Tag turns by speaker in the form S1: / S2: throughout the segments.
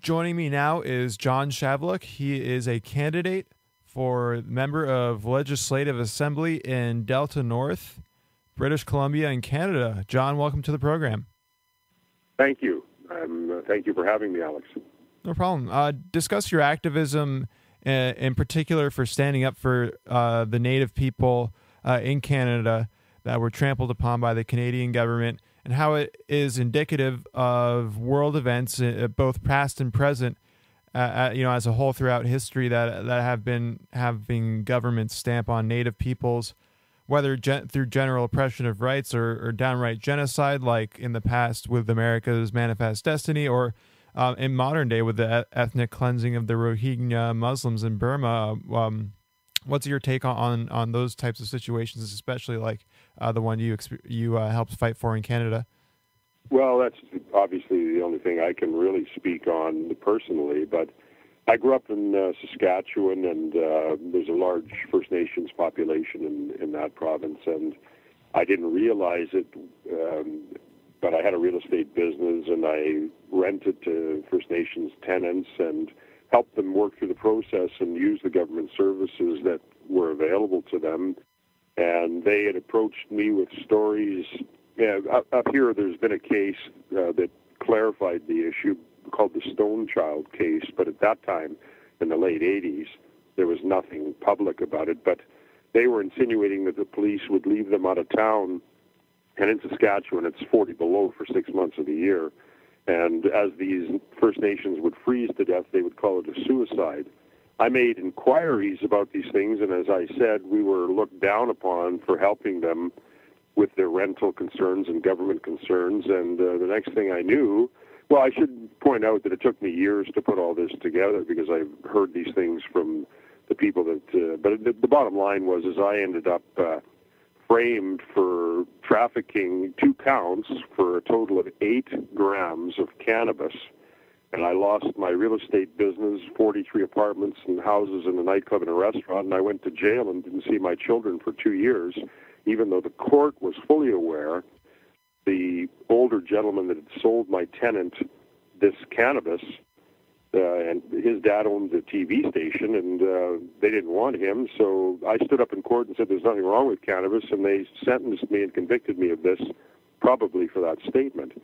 S1: Joining me now is John Shavluk. He is a candidate for member of Legislative Assembly in Delta North, British Columbia, and Canada. John, welcome to the program.
S2: Thank you. Thank you for having me, Alex.
S1: No problem. Discuss your activism, in particular for standing up for the Native people in Canada that were trampled upon by the Canadian government, and how it is indicative of world events, both past and present, as a whole throughout history that have been having governments stamp on Native peoples, whether through general oppression of rights or downright genocide, like in the past with America's Manifest Destiny, or in modern day with the ethnic cleansing of the Rohingya Muslims in Burma. What's your take on those types of situations, especially like the one you helped fight for in Canada?
S2: Well, that's obviously the only thing I can really speak on personally, but I grew up in Saskatchewan, and there's a large First Nations population in that province, and I didn't realize it, but I had a real estate business, and I rented to First Nations tenants and helped them work through the process and use the government services that were available to them. And they had approached me with stories. Yeah, up here, there's been a case that clarified the issue called the Stone Child case, but at that time, in the late 80s, there was nothing public about it. But they were insinuating that the police would leave them out of town, and in Saskatchewan, it's 40 below for 6 months of the year. And as these First Nations would freeze to death, they would call it a suicide. I made inquiries about these things, and as I said, we were looked down upon for helping them with their rental concerns and government concerns. And the next thing I knew, well, I should point out that it took me years to put all this together because I've heard these things from the people that, but the bottom line was I ended up framed for trafficking 2 counts for a total of 8 grams of cannabis. And I lost my real estate business, 43 apartments and houses and a nightclub and a restaurant, and I went to jail and didn't see my children for 2 years, even though the court was fully aware. The older gentleman that had sold my tenant this cannabis, and his dad owned a TV station, and they didn't want him, so I stood up in court and said there's nothing wrong with cannabis, and they sentenced me and convicted me of this, probably for that statement.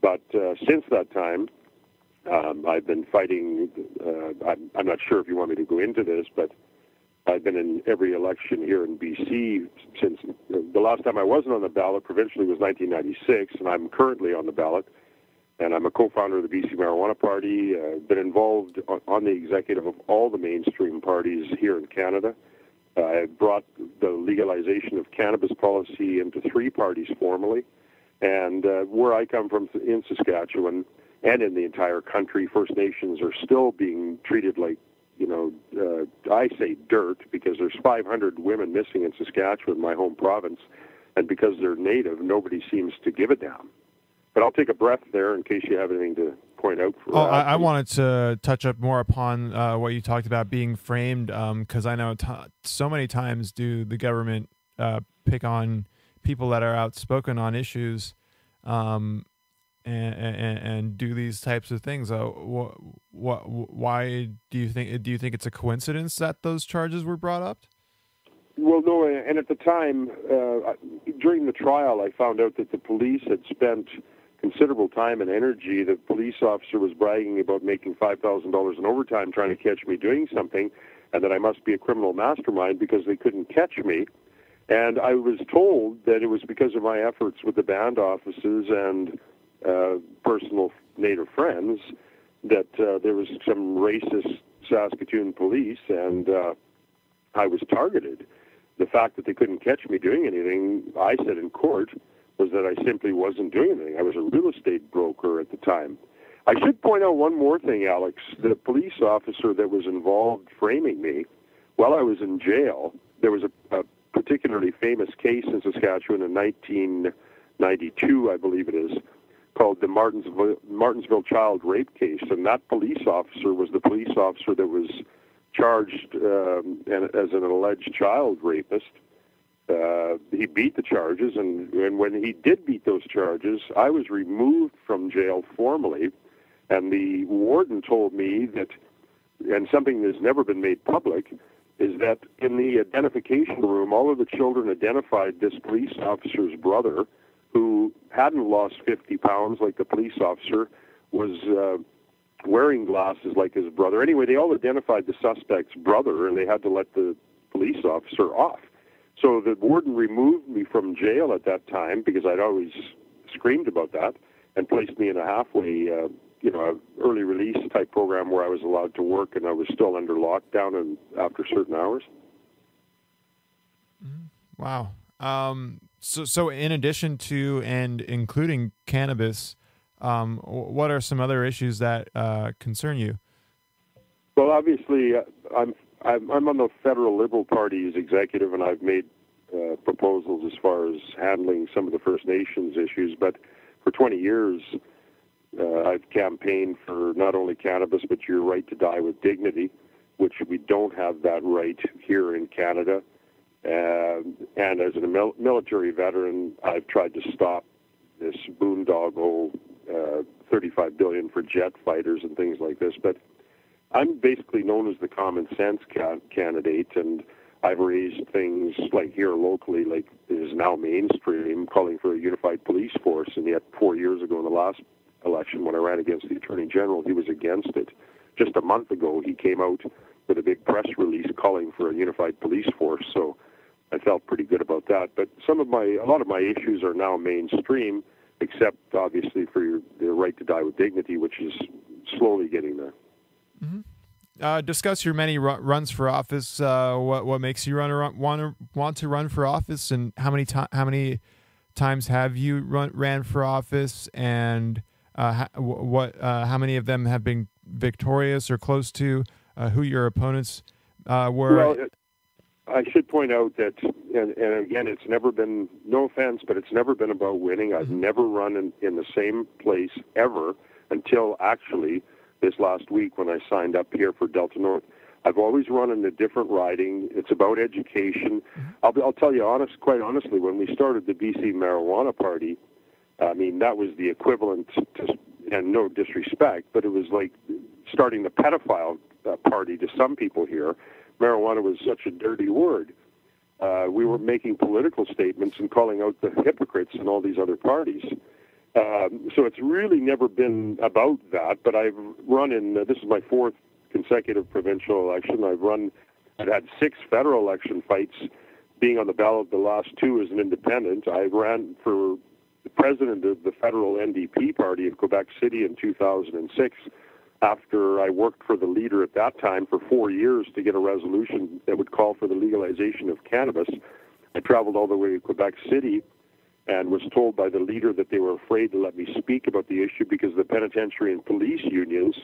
S2: But since that time, I've been fighting. I'm not sure if you want me to go into this, but I've been in every election here in BC since the last time I wasn't on the ballot provincially was 1996, and I'm currently on the ballot, and I'm a co-founder of the BC Marijuana Party. Been involved on the executive of all the mainstream parties here in Canada. I brought the legalization of cannabis policy into 3 parties formally, and where I come from in Saskatchewan and in the entire country, First Nations are still being treated like, I say dirt, because there's 500 women missing in Saskatchewan, my home province, and because they're Native, nobody seems to give a damn. But I'll take a breath there in case you have anything to point out.
S1: I wanted to touch up more upon what you talked about being framed, because I know so many times do the government pick on people that are outspoken on issues, and do these types of things. Why do you think it's a coincidence that those charges were brought up?
S2: Well, no, and at the time, during the trial, I found out that the police had spent considerable time and energy. The police officer was bragging about making $5,000 in overtime trying to catch me doing something, and that I must be a criminal mastermind because they couldn't catch me. And I was told that it was because of my efforts with the band offices and personal Native friends that there was some racist Saskatoon police, and I was targeted. The fact that they couldn't catch me doing anything, I said in court, was that I simply wasn't doing anything. I was a real estate broker at the time. I should point out one more thing, Alex. The police officer that was involved framing me, while I was in jail, there was a particularly famous case in Saskatchewan in 1992, I believe it is, called the Martinsville child rape case, and that police officer was the police officer that was charged as an alleged child rapist. He beat the charges, and when he did beat those charges, I was removed from jail formally And the warden told me that, and something that's never been made public, is that in the identification room, all of the children identified this police officer's brother, who hadn't lost 50 pounds like the police officer, was wearing glasses like his brother. Anyway, they all identified the suspect's brother, and they had to let the police officer off. So the warden removed me from jail at that time, because I'd always screamed about that, and placed me in a halfway, early release type program where I was allowed to work, and I was still under lockdown and after certain hours.
S1: Wow. So in addition to and including cannabis, what are some other issues that concern you?
S2: Well, obviously, I'm on the federal Liberal Party's executive, and I've made proposals as far as handling some of the First Nations issues. But for 20 years, I've campaigned for not only cannabis, but your right to die with dignity, which we don't have that right here in Canada. And as a military veteran, I've tried to stop this boondoggle, $35 billion for jet fighters and things like this. But I'm basically known as the common sense candidate, and I've raised things like here locally, like it is now mainstream, calling for a unified police force. And yet 4 years ago in the last election, when I ran against the Attorney General, he was against it. Just a month ago, he came out with a big press release calling for a unified police force. So I felt pretty good about that. But a lot of my issues are now mainstream, except obviously for the right to die with dignity, which is slowly getting there.
S1: Mm-hmm. Discuss your many runs for office. What makes you want to run for office, and how many times have you ran for office, and how many of them have been victorious or close to? Who your opponents were?
S2: Well, I should point out that, and again, it's never been, no offense, but it's never been about winning. I've never run in the same place ever until actually this last week when I signed up here for Delta North. I've always run in a different riding. It's about education. I'll tell you quite honestly, when we started the BC Marijuana Party, I mean, that was the equivalent to, and no disrespect, but it was like starting the pedophile party to some people here. Marijuana was such a dirty word. We were making political statements and calling out the hypocrites in all these other parties. So it's really never been about that, but I've run in, this is my fourth consecutive provincial election. I've had 6 federal election fights, being on the ballot the last 2 as an independent. I ran for the president of the federal NDP party of Quebec City in 2006, after I worked for the leader at that time for 4 years to get a resolution that would call for the legalization of cannabis. I traveled all the way to Quebec City and was told by the leader that they were afraid to let me speak about the issue because the penitentiary and police unions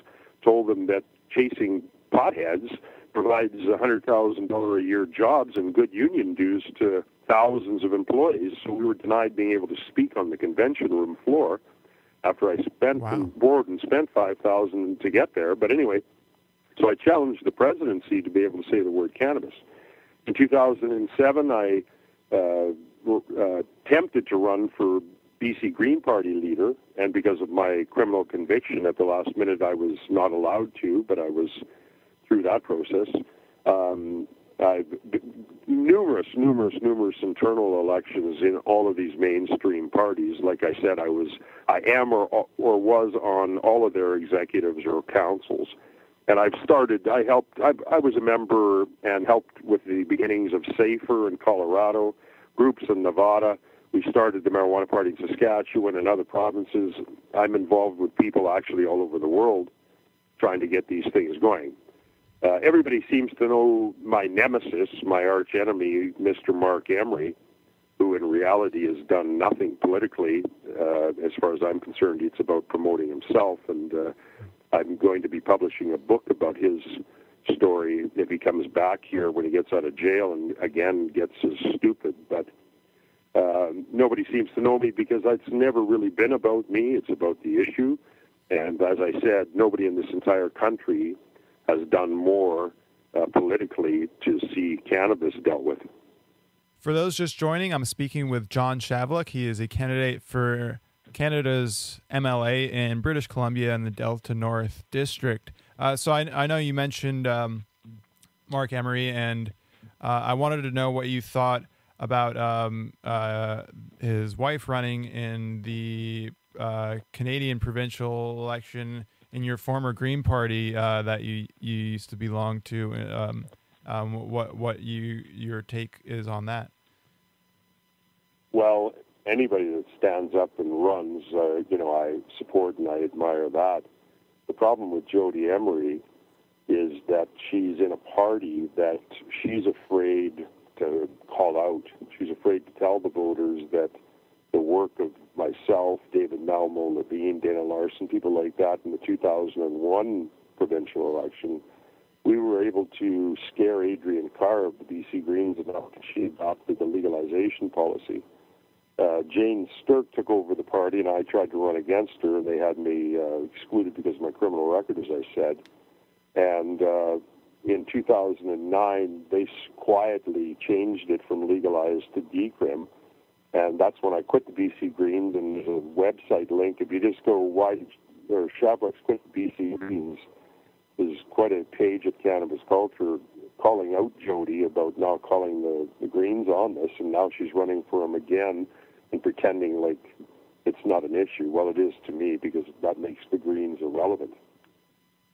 S2: told them that chasing potheads provides $100,000 a year jobs and good union dues to thousands of employees. So we were denied being able to speak on the convention room floor after I spent board and spent $5,000 to get there. But anyway, so I challenged the presidency to be able to say the word cannabis. In 2007, I attempted to run for BC Green Party leader, and because of my criminal conviction at the last minute, I was not allowed to, but I was through that process. I've numerous internal elections in all of these mainstream parties. Like I said, I am or was on all of their executives or councils. And I was a member and helped with the beginnings of SAFER in Colorado, groups in Nevada. We started the Marijuana Party in Saskatchewan and other provinces. I'm involved with people actually all over the world trying to get these things going. Everybody seems to know my nemesis, my arch enemy, Mr. Mark Emery, who in reality has done nothing politically. As far as I'm concerned, it's about promoting himself. And I'm going to be publishing a book about his story if he comes back here when he gets out of jail and again gets as stupid. But nobody seems to know me because it's never really been about me. It's about the issue. And as I said, nobody in this entire country has done more politically to see cannabis dealt with.
S1: For those just joining, I'm speaking with John Shavluk. He is a candidate for Canada's MLA in British Columbia in the Delta North District. So I know you mentioned Mark Emery, and I wanted to know what you thought about his wife running in the Canadian provincial election in your former Green Party that you used to belong to. What your take is on that?
S2: Well, anybody that stands up and runs, I support and I admire that. The problem with Jody Emery is that she's in a party that she's afraid to call out. She's afraid to tell the voters that the work of myself, David Malmo, Levine, Dana Larson, people like that in the 2001 provincial election, we were able to scare Adrian Carr of the BC Greens enough that she adopted the legalization policy. Jane Sturck took over the party, and I tried to run against her, and they had me excluded because of my criminal record, as I said. And in 2009, they quietly changed it from legalized to decrim, and that's when I quit the BC Greens. And there's a website link. If you just go Shavluk's quit the BC Greens, there's quite a page of cannabis culture calling out Jody about now calling the Greens on this, and now she's running for him again and pretending like it's not an issue. Well, it is to me, because that makes the Greens irrelevant.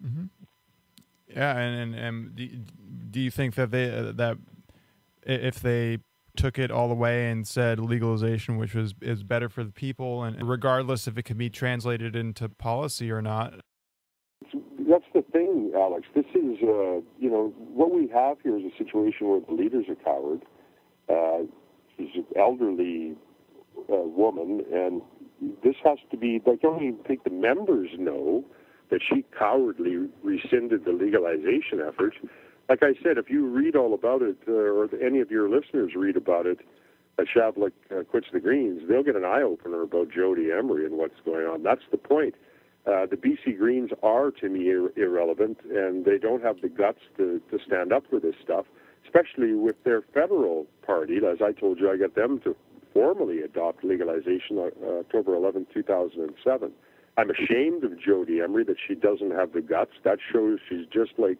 S1: Mm-hmm. Yeah, and do you think that that if they took it all the way and said legalization, which is better for the people, and regardless if it can be translated into policy or not?
S2: That's the thing, Alex. This is, what we have here is a situation where the leaders are coward. She's an elderly woman, and this has to be, I don't even think the members know that she cowardly rescinded the legalization effort. Like I said, if you read all about it, or any of your listeners read about it, Shavluk quits the Greens, they'll get an eye-opener about Jody Emery and what's going on. That's the point. The BC Greens are, to me, irrelevant, and they don't have the guts to stand up for this stuff, especially with their federal party. As I told you, I got them to formally adopt legalization October 11, 2007. I'm ashamed of Jody Emery that she doesn't have the guts. That shows she's just like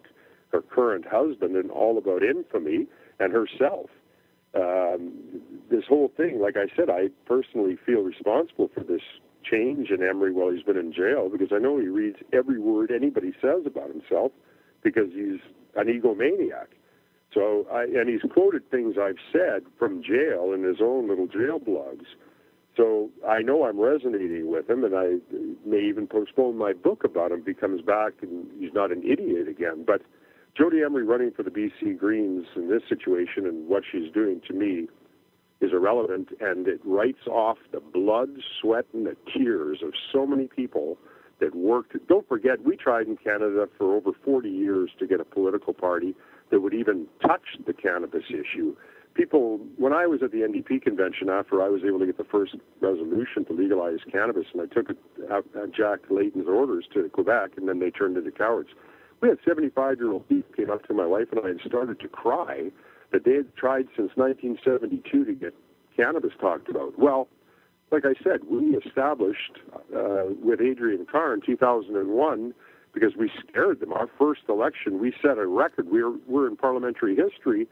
S2: her current husband and all about infamy and herself. This whole thing, like I said, I personally feel responsible for this change in Emery while he's been in jail, because I know he reads every word anybody says about himself, because he's an egomaniac. So, and he's quoted things I've said from jail in his own little jail blogs. So I know I'm resonating with him, and I may even postpone my book about him if he comes back and he's not an idiot again. But Jody Emery running for the BC Greens in this situation and what she's doing, to me, is irrelevant, and it writes off the blood, sweat, and the tears of so many people that worked. Don't forget, we tried in Canada for over 40 years to get a political party that would even touch the cannabis issue. People, when I was at the NDP convention, after I was able to get the first resolution to legalize cannabis, and I took it at Jack Layton's orders to Quebec, and then they turned into cowards. We had 75-year-old people came up to my wife and I and started to cry that they had tried since 1972 to get cannabis talked about. Well, like I said, we established with Adrian Carr in 2001, because we scared them. Our first election, we set a record. We're in parliamentary history,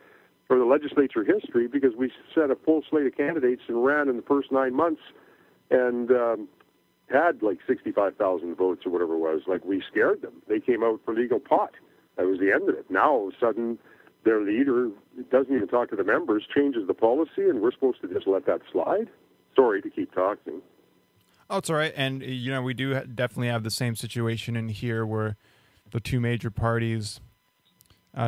S2: or the legislature history, because we set a full slate of candidates and ran in the first 9 months and had like 65,000 votes or whatever it was. Like, we scared them. They came out for legal pot. That was the end of it. Now, all of a sudden, their leader doesn't even talk to the members, changes the policy, and we're supposed to just let that slide? Sorry to keep talking.
S1: Oh, it's all right. And, we do definitely have the same situation in here where the two major parties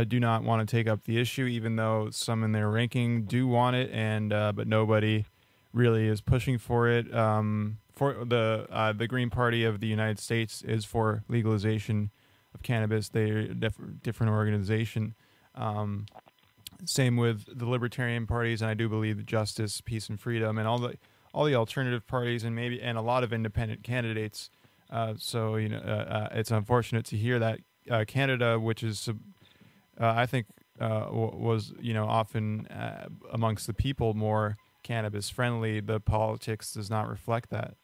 S1: do not want to take up the issue, even though some in their ranking do want it, and but nobody really is pushing for it. For the Green Party of the United States is for legalization of cannabis. They're a different organization. Same with the Libertarian parties, and I do believe Justice, Peace, and Freedom, and all the alternative parties, and a lot of independent candidates. So it's unfortunate to hear that Canada, which is I think was often amongst the people more cannabis friendly, the politics does not reflect that.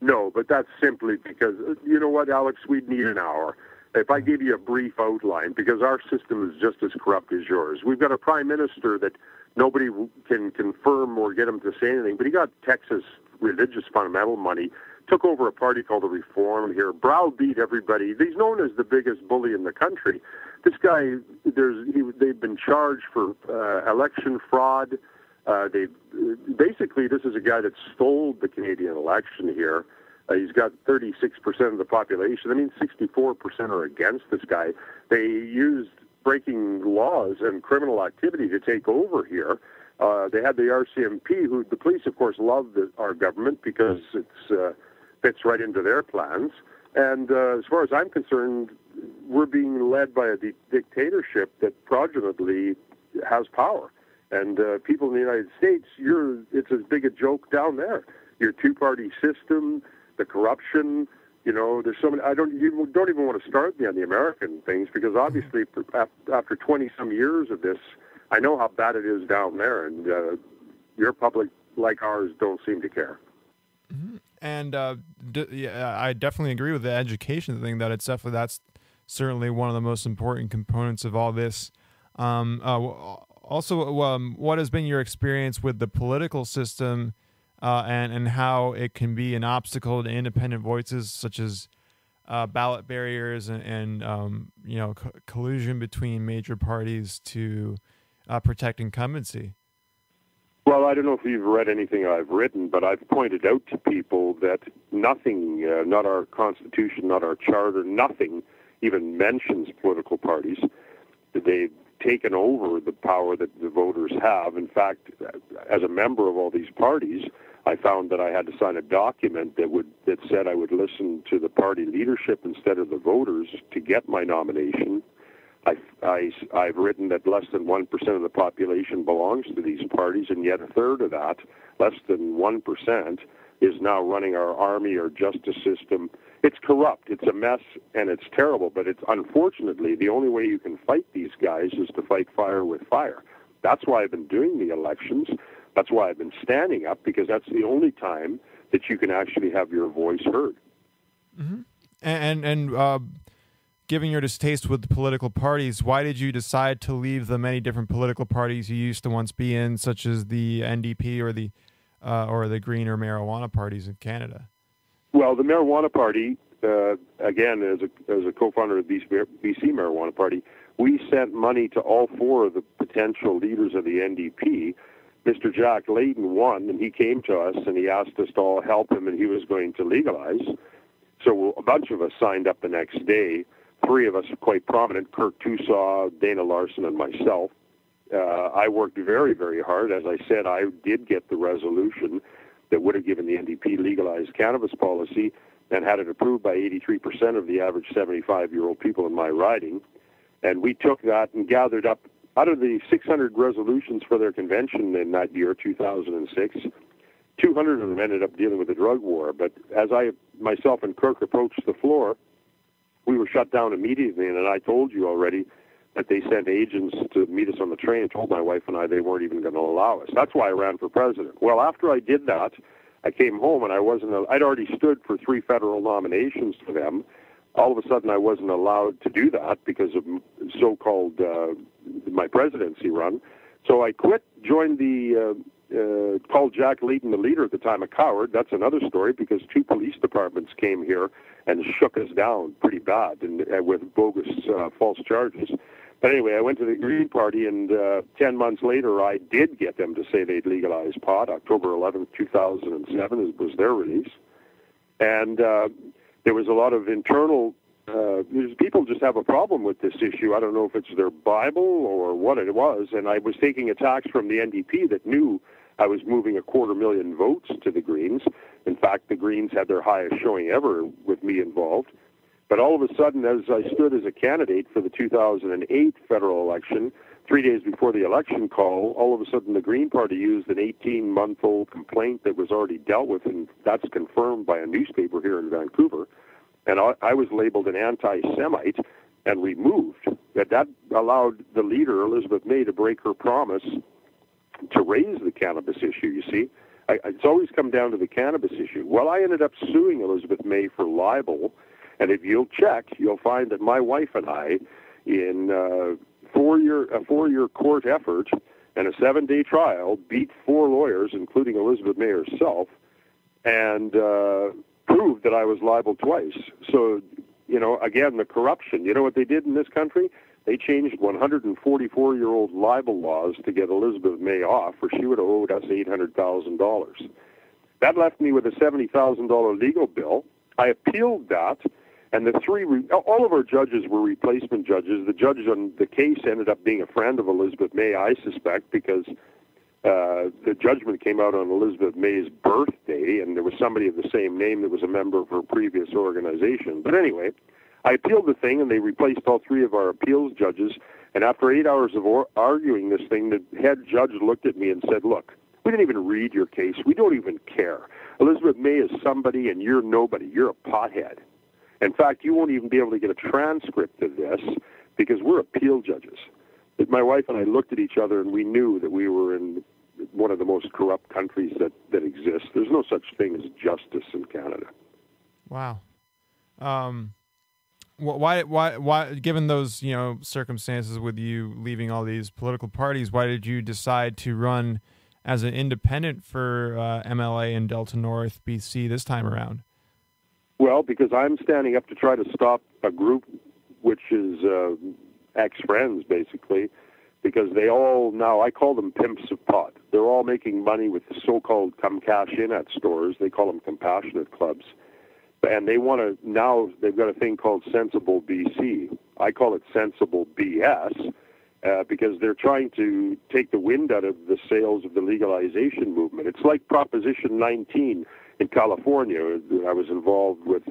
S2: No, but that's simply because, you know what, Alex, we'd need an hour. If I give you a brief outline, because our system is just as corrupt as yours. We've got a prime minister that nobody can confirm or get him to say anything, but he got Texas religious fundamental money, took over a party called the Reform here, browbeat everybody. He's known as the biggest bully in the country. This guy, they've been charged for election fraud. Basically, this is a guy that stole the Canadian election here. He's got 36% of the population. I mean, 64% are against this guy. They used breaking laws and criminal activity to take over here. They had the RCMP, who the police, of course, love our government because it fits right into their plans. And as far as I'm concerned, we're being led by a dictatorship that fraudulently has power. And people in the United States, it's as big a joke down there. Your two-party system, the corruption, there's so many. You don't even want to start me on the American things because obviously after 20-some years of this, I know how bad it is down there, and your public, like ours, don't seem to care.
S1: Mm-hmm. And I definitely agree with the education thing. That's certainly one of the most important components of all this. Also, what has been your experience with the political system? And how it can be an obstacle to independent voices, such as ballot barriers and collusion between major parties to protect incumbency.
S2: Well, I don't know if you've read anything I've written, but I've pointed out to people that nothing, not our Constitution, not our Charter, nothing even mentions political parties. They've taken over the power that the voters have. In fact, as a member of all these parties, I found that I had to sign a document that said I would listen to the party leadership instead of the voters to get my nomination. I've written that less than 1% of the population belongs to these parties, and yet a third of that, less than 1%, is now running our army, our justice system. It's corrupt, it's a mess, and it's terrible, but it's unfortunately the only way you can fight these guys is to fight fire with fire. That's why I've been doing the elections. That's why I've been standing up, because that's the only time that you can actually have your voice heard.
S1: Mm-hmm. And given your distaste with the political parties, why did you decide to leave the many different political parties you used to once be in, such as the NDP or the Green or marijuana parties in Canada?
S2: Well, the Marijuana Party, again, as a co-founder of the BC Marijuana Party, we sent money to all four of the potential leaders of the NDP. Mr. Jack Layton won, and he came to us, and he asked us to all help him, and he was going to legalize. So a bunch of us signed up the next day. Three of us quite prominent, Kirk Tusaw, Dana Larson, and myself. I worked very, very hard. As I said, I did get the resolution that would have given the NDP legalized cannabis policy and had it approved by 83% of the average 75-year-old people in my riding. And we took that and gathered up, out of the 600 resolutions for their convention in that year, 2006, 200 of them ended up dealing with the drug war. But as myself and Kirk approached the floor, we were shut down immediately. And I told you already that they sent agents to meet us on the train and told my wife and I they weren't even going to allow us. That's why I ran for president. Well, after I did that, I came home and I'd already stood for 3 federal nominations for them. All of a sudden, I wasn't allowed to do that because of so-called my presidency run. So I quit, joined called Jack Layton the leader at the time a coward. That's another story because 2 police departments came here and shook us down pretty bad and with bogus false charges. But anyway, I went to the Green Party, and 10 months later, I did get them to say they'd legalize pot. October 11th, 2007 was their release. And there was a lot of internal people just have a problem with this issue. I don't know if it's their Bible or what it was. And I was taking attacks from the NDP that knew I was moving 250,000 votes to the Greens. In fact, the Greens had their highest showing ever with me involved. But all of a sudden, as I stood as a candidate for the 2008 federal election, 3 days before the election call, all of a sudden the Green Party used an 18-month-old complaint that was already dealt with, and that's confirmed by a newspaper here in Vancouver. And I was labeled an anti-Semite and removed. That allowed the leader, Elizabeth May, to break her promise to raise the cannabis issue, you see. It's always come down to the cannabis issue. Well, I ended up suing Elizabeth May for libel, and if you'll check, you'll find that my wife and I, in a four-year court effort and a 7-day trial, beat 4 lawyers, including Elizabeth May herself, and proved that I was liable twice. So, again, the corruption. You know what they did in this country? They changed 144-year-old libel laws to get Elizabeth May off, or she would have owed us $800,000. That left me with a $70,000 legal bill. I appealed that, and all of our judges were replacement judges. The judge on the case ended up being a friend of Elizabeth May, I suspect, because the judgment came out on Elizabeth May's birthday, and there was somebody of the same name that was a member of her previous organization. But anyway, I appealed the thing, and they replaced all 3 of our appeals judges. And after 8 hours of arguing this thing, the head judge looked at me and said, look, we didn't even read your case. We don't even care. Elizabeth May is somebody, and you're nobody. You're a pothead. In fact, you won't even be able to get a transcript of this because we're appeal judges. My wife and I looked at each other, and we knew that we were in one of the most corrupt countries that exists. There's no such thing as justice in Canada.
S1: Wow. Why, given those, circumstances with you leaving all these political parties, why did you decide to run as an independent for MLA in Delta North, BC this time around?
S2: Well, because I'm standing up to try to stop a group which is ex-friends, basically, because they all now, I call them pimps of pot. They're all making money with the so-called come cash in at stores. They call them compassionate clubs. And they want to, now they've got a thing called Sensible BC. I call it Sensible BS because they're trying to take the wind out of the sails of the legalization movement. It's like Proposition 19 in California. I was involved with,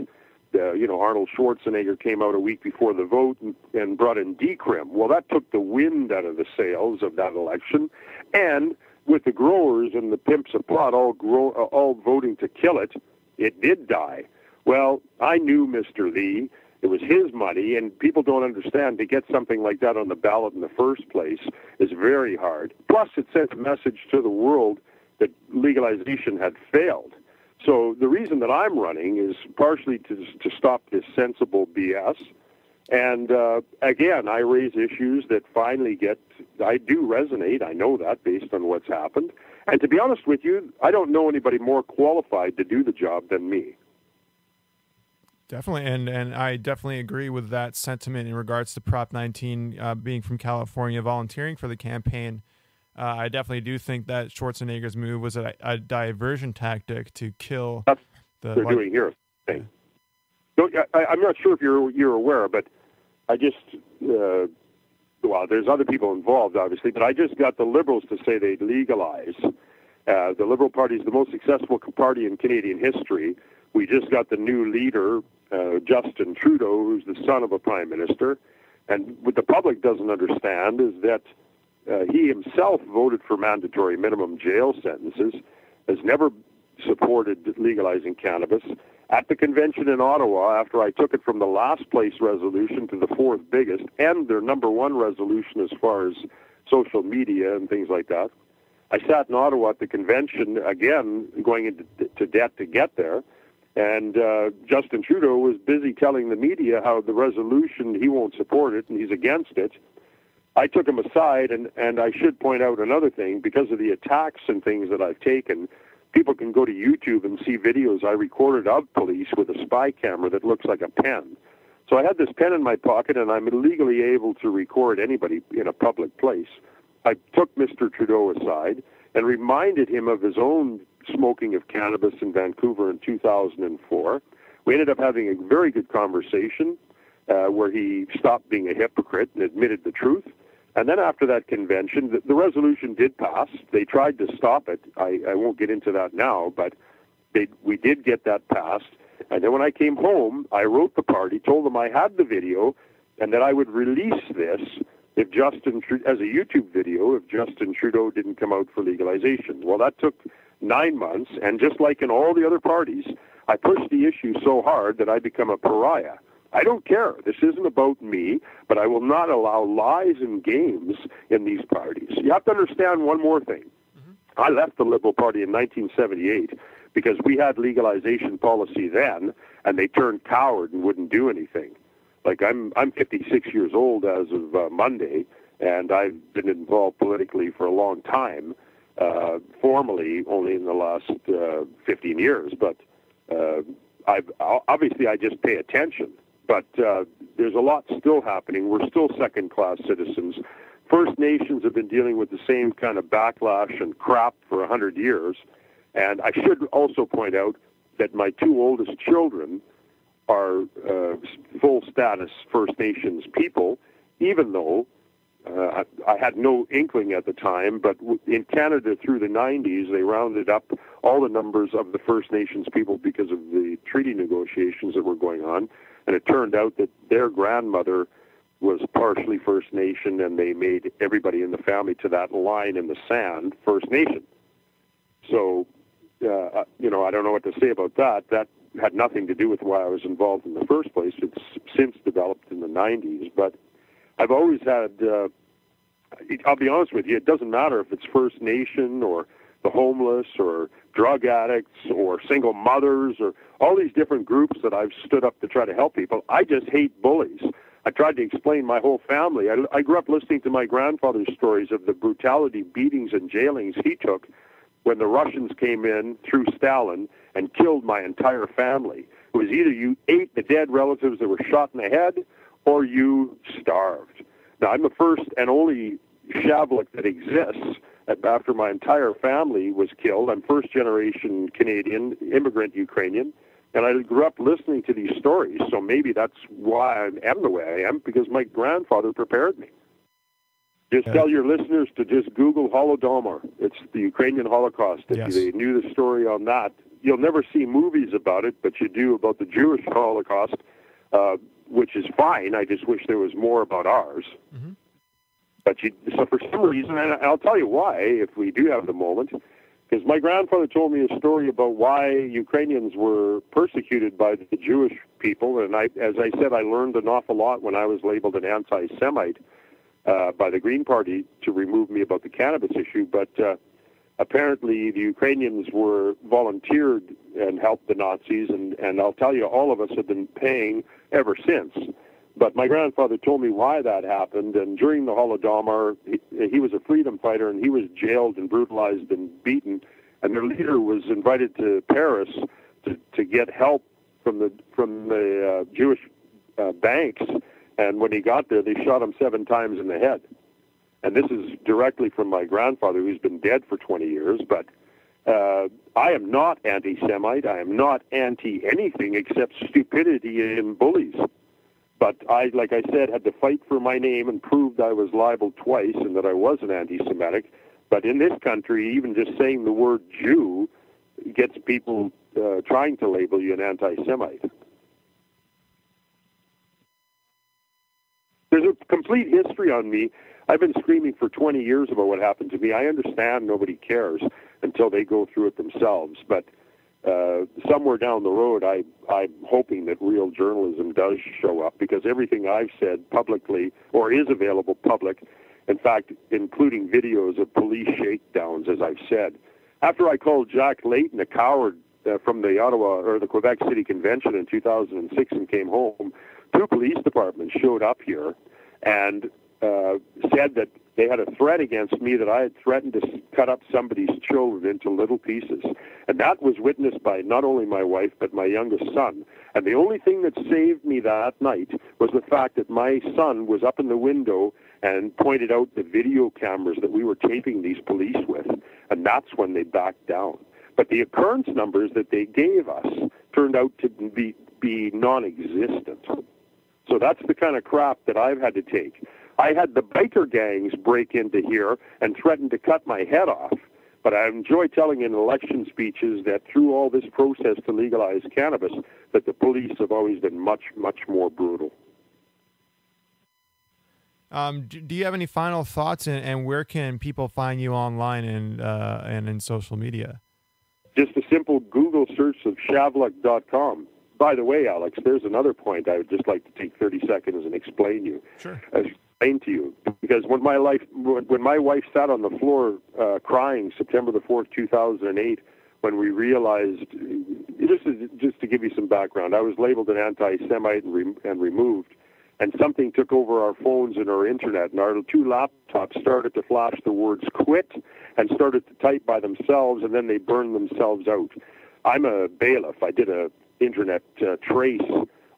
S2: Arnold Schwarzenegger came out a week before the vote and brought in decrim. Well, that took the wind out of the sails of that election. And with the growers and the pimps of pot all voting to kill it, it did die. Well, I knew Mr. Lee. It was his money, and people don't understand to get something like that on the ballot in the first place is very hard. Plus, it sent a message to the world that legalization had failed. So the reason that I'm running is partially to stop this sensible BS. And again, I raise issues that finally I do resonate. I know that based on what's happened. And to be honest with you, I don't know anybody more qualified to do the job than me.
S1: Definitely, and I definitely agree with that sentiment in regards to Prop 19 being from California, volunteering for the campaign. I definitely do think that Schwarzenegger's move was a diversion tactic to kill.
S2: That's what they're doing here. Thing. So, I'm not sure if you're aware, but I just there's other people involved, obviously, but I just got the Liberals to say they'd legalize. The Liberal Party is the most successful party in Canadian history. We just got the new leader, Justin Trudeau, who's the son of a prime minister. And what the public doesn't understand is that he himself voted for mandatory minimum jail sentences, has never supported legalizing cannabis. At the convention in Ottawa, after I took it from the last place resolution to the 4th biggest, and their number 1 resolution as far as social media and things like that, I sat in Ottawa at the convention, again, going into debt to get there. And Justin Trudeau was busy telling the media how the resolution, he won't support it and he's against it. I took him aside, and I should point out another thing, because of the attacks and things that I've taken, people can go to YouTube and see videos I recorded of police with a spy camera that looks like a pen. So I had this pen in my pocket, and I'm legally able to record anybody in a public place. I took Mr. Trudeau aside and reminded him of his own smoking of cannabis in Vancouver in 2004. We ended up having a very good conversation where he stopped being a hypocrite and admitted the truth. And then after that convention, the resolution did pass. They tried to stop it. I won't get into that now, but we did get that passed. And then when I came home, I wrote the party, told them I had the video, and that I would release this if as a YouTube video, if Justin Trudeau didn't come out for legalization. Well, that took 9 months, and just like in all the other parties, I pushed the issue so hard that I become a pariah. I don't care. This isn't about me, but I will not allow lies and games in these parties. You have to understand one more thing. I left the Liberal Party in 1978 because we had legalization policy then, and they turned coward and wouldn't do anything. Like, I'm 56 years old as of Monday, and I've been involved politically for a long time, formally only in the last 15 years. But obviously I just pay attention. But there's a lot still happening. We're still second-class citizens. First Nations have been dealing with the same kind of backlash and crap for 100 years. And I should also point out that my two oldest children are full-status First Nations people, even though I had no inkling at the time, but in Canada through the 90s, they rounded up all the numbers of the First Nations people because of the treaty negotiations that were going on. And it turned out that their grandmother was partially First Nation, and they made everybody in the family to that line in the sand First Nation. So, I don't know what to say about that. That had nothing to do with why I was involved in the first place. It's since developed in the 90s. But I've always had, I'll be honest with you, it doesn't matter if it's First Nation or the homeless or drug addicts or single mothers or all these different groups that I've stood up to try to help people. I just hate bullies. I tried to explain my whole family. I grew up listening to my grandfather's stories of the brutality, beatings, and jailings he took when the Russians came in through Stalin and killed my entire family. It was either you ate the dead relatives that were shot in the head or you starved. Now, I'm the first and only Shavluk that exists after my entire family was killed. I'm first-generation Canadian, immigrant Ukrainian. And I grew up listening to these stories, so maybe that's why I am the way I am, because my grandfather prepared me. Just tell your listeners to just Google Holodomor. It's the Ukrainian Holocaust. If they knew the story on that, you'll never see movies about it, but you do about the Jewish Holocaust, which is fine. I just wish there was more about ours. Mm-hmm. But so for some reason, and I'll tell you why, if we do have the moment, because my grandfather told me a story about why Ukrainians were persecuted by the Jewish people, and as I said, I learned an awful lot when I was labeled an anti-Semite by the Green Party to remove me about the cannabis issue, but apparently the Ukrainians were volunteered and helped the Nazis, and I'll tell you, all of us have been paying ever since. But my grandfather told me why that happened, and during the Holodomor, he was a freedom fighter, and he was jailed and brutalized and beaten, and their leader was invited to Paris to get help from the Jewish banks, and when he got there, they shot him 7 times in the head. And this is directly from my grandfather, who's been dead for 20 years, but I am not anti-Semite. I am not anti-anything except stupidity and bullies. But I, like I said, had to fight for my name and proved I was liable twice and that I was an anti-Semitic. But in this country, even just saying the word Jew gets people trying to label you an anti-Semite. There's a complete history on me. I've been screaming for 20 years about what happened to me. I understand nobody cares until they go through it themselves. But somewhere down the road, I'm hoping that real journalism does show up, because everything I've said publicly or is available public, in fact, including videos of police shakedowns, as I've said. After I called Jack Layton a coward from the Ottawa or the Quebec City Convention in 2006 and came home, 2 police departments showed up here and said that they had a threat against me, that I had threatened to cut up somebody's children into little pieces. And that was witnessed by not only my wife, but my youngest son. And the only thing that saved me that night was the fact that my son was up in the window and pointed out the video cameras that we were taping these police with. And that's when they backed down. But the occurrence numbers that they gave us turned out to be non-existent. So that's the kind of crap that I've had to take. I had the biker gangs break into here and threaten to cut my head off. But I enjoy telling in election speeches that through all this process to legalize cannabis, that the police have always been much, much more brutal.
S1: Do you have any final thoughts, and where can people find you online and in social media?
S2: Just a simple Google search of Shavluk.com. By the way, Alex, there's another point I would just like to take 30 seconds and explain you.
S1: Sure.
S2: explain to you, because when my wife sat on the floor crying September the 4th, 2008, when we realized, just to give you some background, I was labeled an anti-Semite and removed, and something took over our phones and our internet, and our two laptops started to flash the words quit and started to type by themselves, and then they burned themselves out. I'm a bailiff. I did a internet trace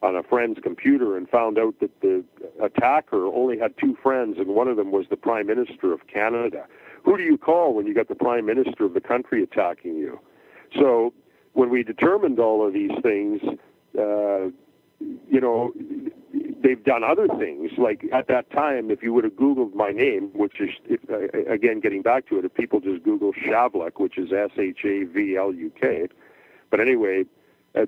S2: on a friend's computer and found out that the attacker only had two friends, and one of them was the Prime Minister of Canada. Who do you call when you got the Prime Minister of the country attacking you? So when we determined all of these things, they've done other things. Like at that time, if you would have Googled my name, which is, again, getting back to it, if people just Google Shavluk, which is Shavluk, but anyway,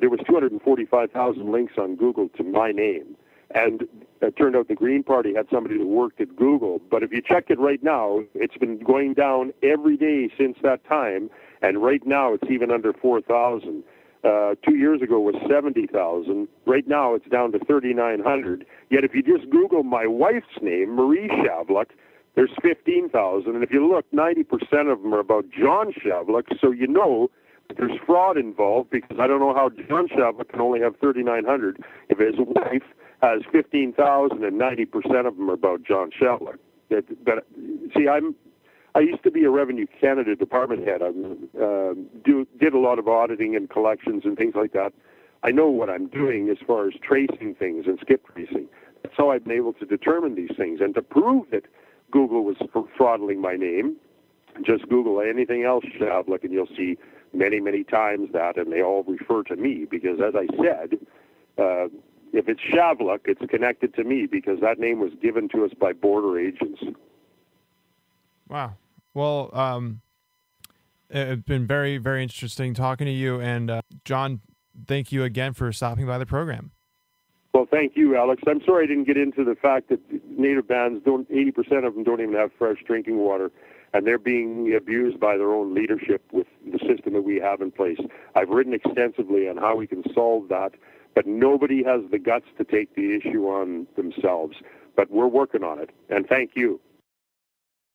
S2: there was 245,000 links on Google to my name. And it turned out the Green Party had somebody that worked at Google. But if you check it right now, it's been going down every day since that time. And right now, it's even under 4,000. 2 years ago was 70,000. Right now, it's down to 3,900. Yet if you just Google my wife's name, Marie Shavluk, there's 15,000. And if you look, 90% of them are about John Shavluk. So you know that there's fraud involved, because I don't know how John Shavluk can only have 3,900 if his wife has 15,000 and 90% of them are about John Shavluk. But see, I used to be a Revenue Canada department head. I did a lot of auditing and collections and things like that. I know what I'm doing as far as tracing things and skip tracing. That's how I've been able to determine these things. And to prove that Google was throttling my name, just Google anything else Shavluk, and you'll see many, many times that, and they all refer to me, because as I said, if it's Shavluk, it's connected to me, because that name was given to us by border agents.
S1: Wow. Well, it's been very, very interesting talking to you. And John, thank you again for stopping by the program.
S2: Well, thank you, Alex. I'm sorry I didn't get into the fact that native bands 80% of them don't even have fresh drinking water, and they're being abused by their own leadership with the system that we have in place. I've written extensively on how we can solve that, but nobody has the guts to take the issue on themselves. But we're working on it, and thank you.